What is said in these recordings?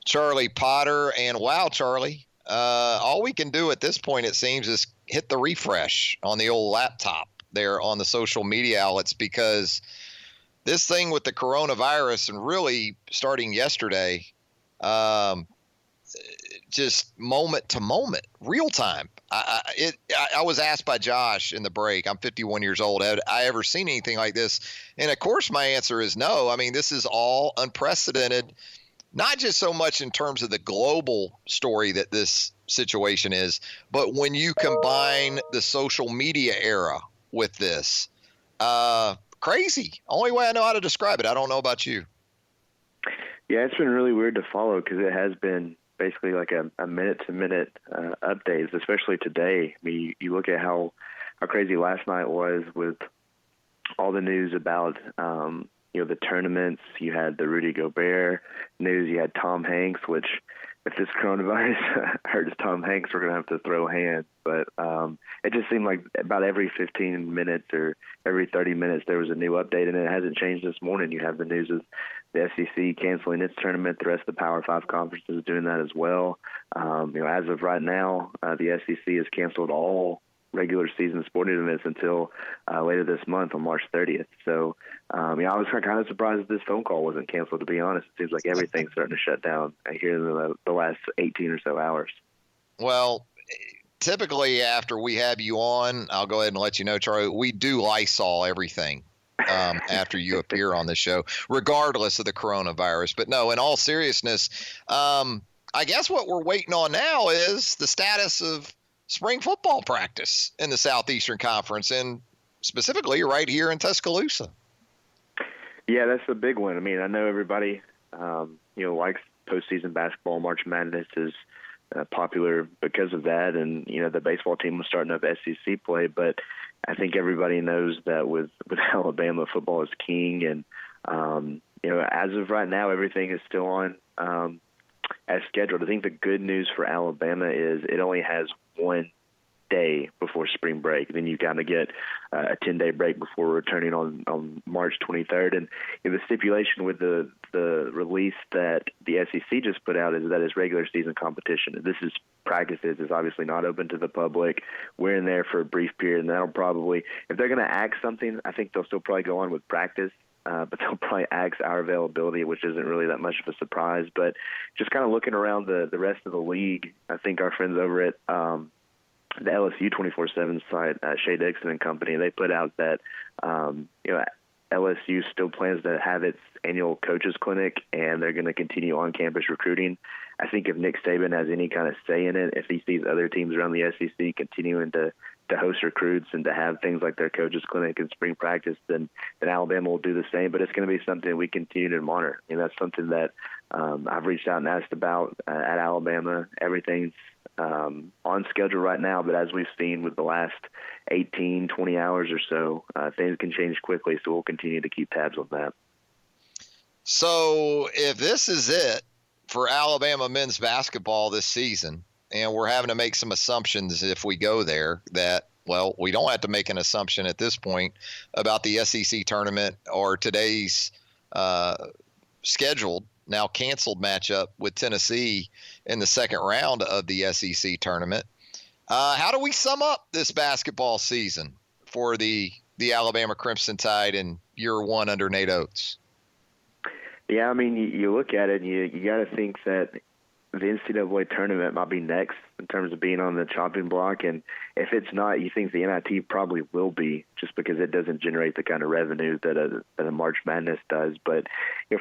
Charlie Potter. And wow, Charlie, all we can do at this point, it seems, is hit the refresh on the old laptop there on the social media outlets, because this thing with the coronavirus, and really starting yesterday, just moment to moment, real time. I was asked by Josh in the break, I'm 51 years old, had I ever seen anything like this? And of course my answer is no. I mean, this is all unprecedented, not just so much in terms of the global story that this situation is, but when you combine the social media era with this, crazy. Only way I know how to describe it. I don't know about you. Yeah, it's been really weird to follow, because it has been basically like a minute-to-minute updates, especially today. I mean, you look at how crazy last night was with all the news about the tournaments. You had the Rudy Gobert news. You had Tom Hanks, which, if this coronavirus hurts Tom Hanks, we're going to have to throw hands. But it just seemed like about every 15 minutes or every 30 minutes there was a new update, and it hasn't changed this morning. You have the news of the SEC canceling its tournament. The rest of the Power 5 conferences are doing that as well. As of right now, the SEC has canceled all regular season sporting events until later this month on March 30th. So, I was kind of surprised that this phone call wasn't canceled, to be honest. It seems like everything's starting to shut down here in the last 18 or so hours. Well, typically after we have you on, I'll go ahead and let you know, Charlie, we do Lysol everything after you appear on the show, regardless of the coronavirus. But no, in all seriousness, I guess what we're waiting on now is the status of spring football practice in the Southeastern Conference, and specifically right here in Tuscaloosa. Yeah, that's the big one. I mean, I know everybody, likes postseason basketball. March Madness is popular because of that, and the baseball team was starting up SEC play. But I think everybody knows that with Alabama, football is king, and as of right now, everything is still on as scheduled. I think the good news for Alabama is it only has one day before spring break. Then you kind of get a 10-day break before returning on March 23rd. And the stipulation with the release that the SEC just put out is that it's regular season competition. This is practices. It's obviously not open to the public. We're in there for a brief period, and that'll probably, if they're going to axe something, I think they'll still probably go on with practice. But they'll probably axe our availability, which isn't really that much of a surprise. But just kind of looking around the rest of the league, I think our friends over at the LSU 24/7 site, Shea Dixon and Company, they put out that LSU still plans to have its annual coaches clinic, and they're going to continue on-campus recruiting. I think if Nick Saban has any kind of say in it, if he sees other teams around the SEC continuing to host recruits and to have things like their coaches clinic and spring practice, then Alabama will do the same. But it's going to be something we continue to monitor. And that's something that I've reached out and asked about at Alabama. Everything's on schedule right now, but as we've seen with the last 18, 20 hours or so, things can change quickly, so we'll continue to keep tabs on that. So if this is it for Alabama men's basketball this season, and we're having to make some assumptions if we go there, that, well, we don't have to make an assumption at this point about the SEC tournament or today's scheduled, now canceled matchup with Tennessee in the second round of the SEC tournament. How do we sum up this basketball season for the Alabama Crimson Tide in year one under Nate Oates? Yeah, I mean, you look at it and you got to think that the NCAA tournament might be next in terms of being on the chopping block. And if it's not, you think the NIT probably will be, just because it doesn't generate the kind of revenue that a March Madness does. But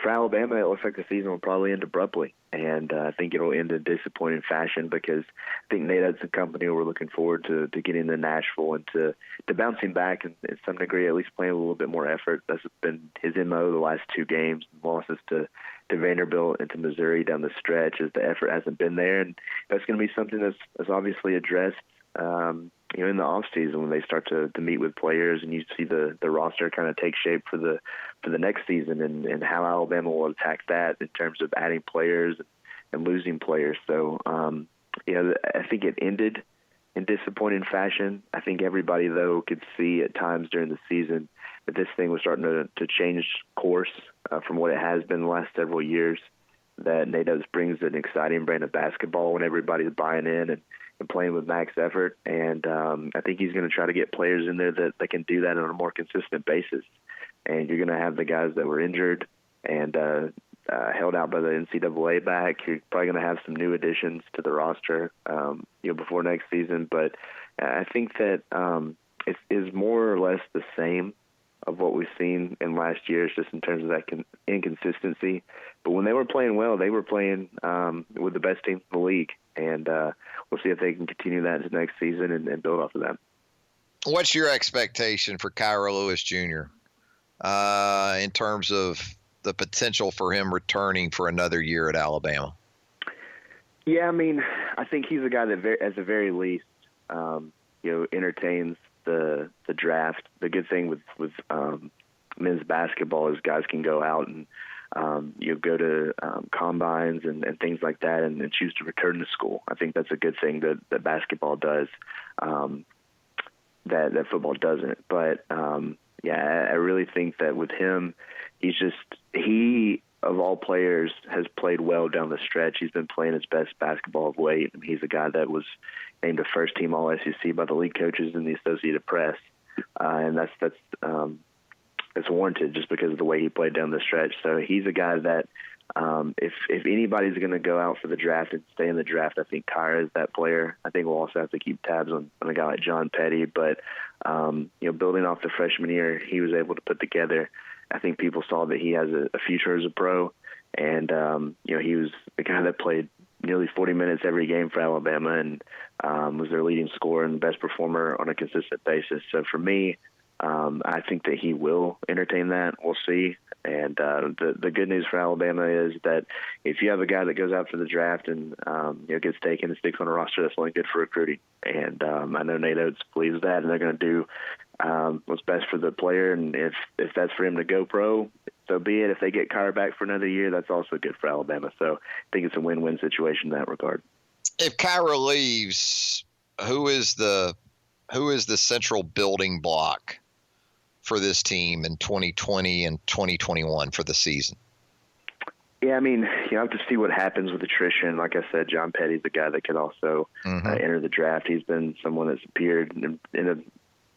for Alabama, it looks like the season will probably end abruptly. And I think it'll end in disappointing fashion, because I think Nate Oates and company were looking forward to getting to Nashville and to bouncing back in some degree, at least playing a little bit more effort. That's been his MO the last two games, losses to Vanderbilt and to Missouri down the stretch, as the effort hasn't been there. And that's going to be something that's obviously addressed in the off season when they start to meet with players, and you see the roster kind of take shape for the next season, and how Alabama will attack that in terms of adding players and losing players. So I think it ended in disappointing fashion. I think everybody, though, could see at times during the season that this thing was starting to change course from what it has been the last several years. that Nate Oates brings an exciting brand of basketball when everybody's buying in and playing with max effort. And I think he's going to try to get players in there that can do that on a more consistent basis. And you're going to have the guys that were injured and held out by the NCAA back. You're probably going to have some new additions to the roster, before next season. But I think that it is more or less the same of what we've seen in last year, just in terms of that inconsistency. But when they were playing well, they were playing with the best team in the league. And we'll see if they can continue that into next season and build off of that. What's your expectation for Kyra Lewis Jr. In terms of the potential for him returning for another year at Alabama? Yeah, I mean, I think he's a guy that, at the very least, entertains the draft. The good thing with men's basketball is guys can go out and go to combines and things like that and choose to return to school. I think that's a good thing that basketball does, that football doesn't. But I really think that with him, he of all players has played well down the stretch. He's been playing his best basketball of late. I mean, he's a guy that was named a first-team All-SEC by the league coaches and the Associated Press, and that's warranted just because of the way he played down the stretch. So he's a guy that if anybody's going to go out for the draft and stay in the draft, I think Kyra is that player. I think we'll also have to keep tabs on a guy like John Petty, but building off the freshman year he was able to put together, I think people saw that he has a future as a pro, and he was the guy that played nearly 40 minutes every game for Alabama and was their leading scorer and best performer on a consistent basis. So for me, I think that he will entertain that. We'll see. And the good news for Alabama is that if you have a guy that goes out for the draft and gets taken and sticks on a roster, that's only good for recruiting. And I know Nate Oates believes that, and they're going to do what's best for the player. And if that's for him to go pro, so be it. If they get Kyra back for another year, that's also good for Alabama. So I think it's a win-win situation in that regard. If Kyra leaves, who is the central building block for this team in 2020 and 2021 for the season? Yeah, I mean, you have to see what happens with attrition. Like I said, John Petty's the guy that could also enter the draft. He's been someone that's appeared in a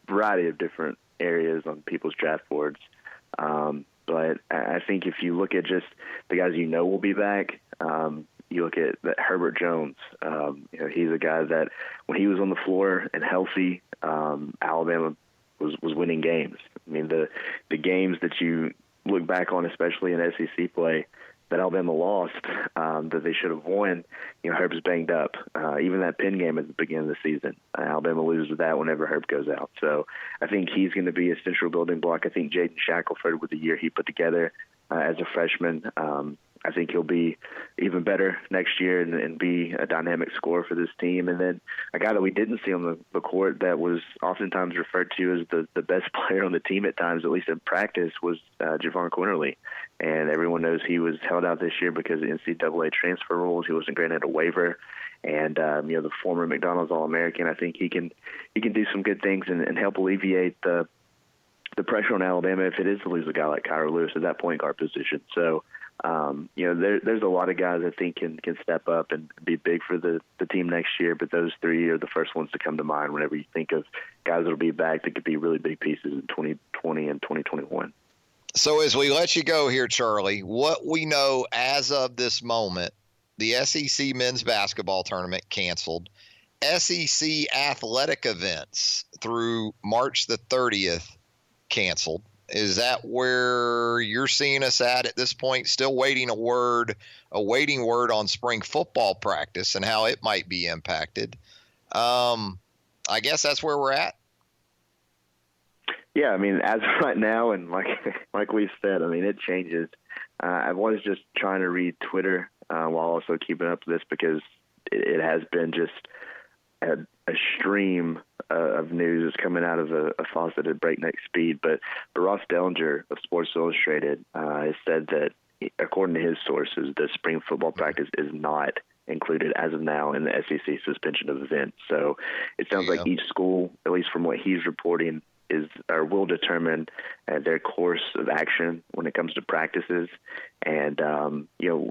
variety of different areas on people's draft boards. But I think if you look at just the guys will be back, you look at Herbert Jones. He's a guy that when he was on the floor and healthy, Alabama was winning games. I mean, the games that you look back on, especially in SEC play, that Alabama lost, that they should have won, Herb's banged up. Even that Penn game at the beginning of the season, Alabama loses that whenever Herb goes out. So I think he's going to be a central building block. I think Jaden Shackelford, with the year he put together as a freshman, I think he'll be even better next year and be a dynamic scorer for this team. And then a guy that we didn't see on the court that was oftentimes referred to as the best player on the team at times, at least in practice, was Javon Quinterly. And everyone knows he was held out this year because of NCAA transfer rules. He wasn't granted a waiver. And, the former McDonald's All-American, I think he can do some good things and help alleviate the pressure on Alabama if it is to lose a guy like Kyra Lewis at that point guard position. So, there's a lot of guys I think can step up and be big for the team next year, but those three are the first ones to come to mind whenever you think of guys that will be back that could be really big pieces in 2020 and 2021. So as we let you go here, Charlie, what we know as of this moment, the SEC men's basketball tournament canceled, SEC athletic events through March the 30th canceled. Is that where you're seeing us at this point? Still awaiting word on spring football practice and how it might be impacted. I guess that's where we're at. Yeah, I mean, as of right now, and like we've said, I mean, it changes. I was just trying to read Twitter while also keeping up with this because it has been just a stream of news is coming out of a faucet at breakneck speed. But Ross Dellinger of Sports Illustrated has said that, according to his sources, the spring football practice is not included as of now in the SEC suspension of events. So it sounds like each school, at least from what he's reporting, will determine their course of action when it comes to practices. And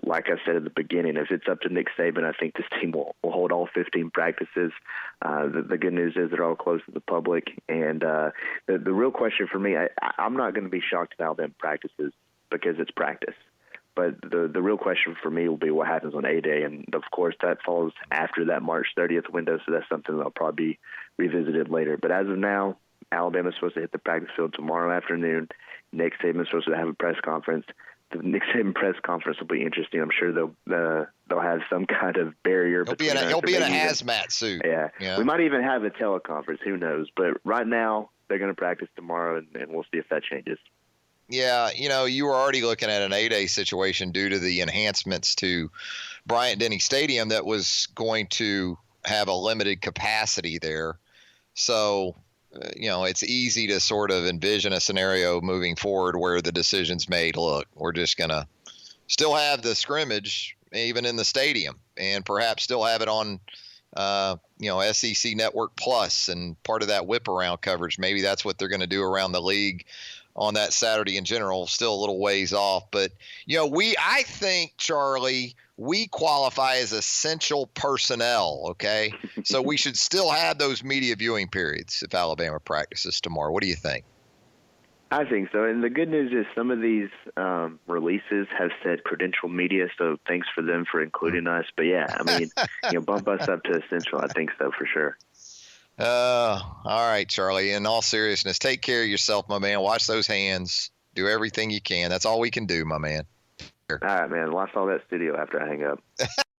like I said at the beginning, if it's up to Nick Saban, I think this team will hold all 15 practices. The good news is they're all close to the public. And the real question for me, I'm not going to be shocked if Alabama practices because it's practice. But the real question for me will be what happens on A-Day. And, of course, that falls after that March 30th window, so that's something that'll probably be revisited later. But as of now, Alabama's supposed to hit the practice field tomorrow afternoon. Nick Saban's supposed to have a press conference. The Nick Saban press conference will be interesting. I'm sure they'll have some kind of barrier. He'll be in a hazmat suit. Yeah. We might even have a teleconference. Who knows? But right now, they're going to practice tomorrow, and we'll see if that changes. Yeah, you were already looking at an 8A situation due to the enhancements to Bryant-Denny Stadium that was going to have a limited capacity there. So, it's easy to sort of envision a scenario moving forward where the decision's made, look, we're just going to still have the scrimmage even in the stadium and perhaps still have it on, SEC Network Plus and part of that whip around coverage. Maybe that's what they're going to do around the league on that Saturday in general. Still a little ways off, but I think, Charlie, we qualify as essential personnel. Okay. So we should still have those media viewing periods if Alabama practices tomorrow. What do you think? I think so. And the good news is some of these releases have said credential media. So thanks for them for including us. But yeah, I mean, bump us up to essential. I think so for sure. All right, Charlie, in all seriousness, take care of yourself, my man. Wash those hands. Do everything you can. That's all we can do, my man. All right, man. Watch all that studio after I hang up.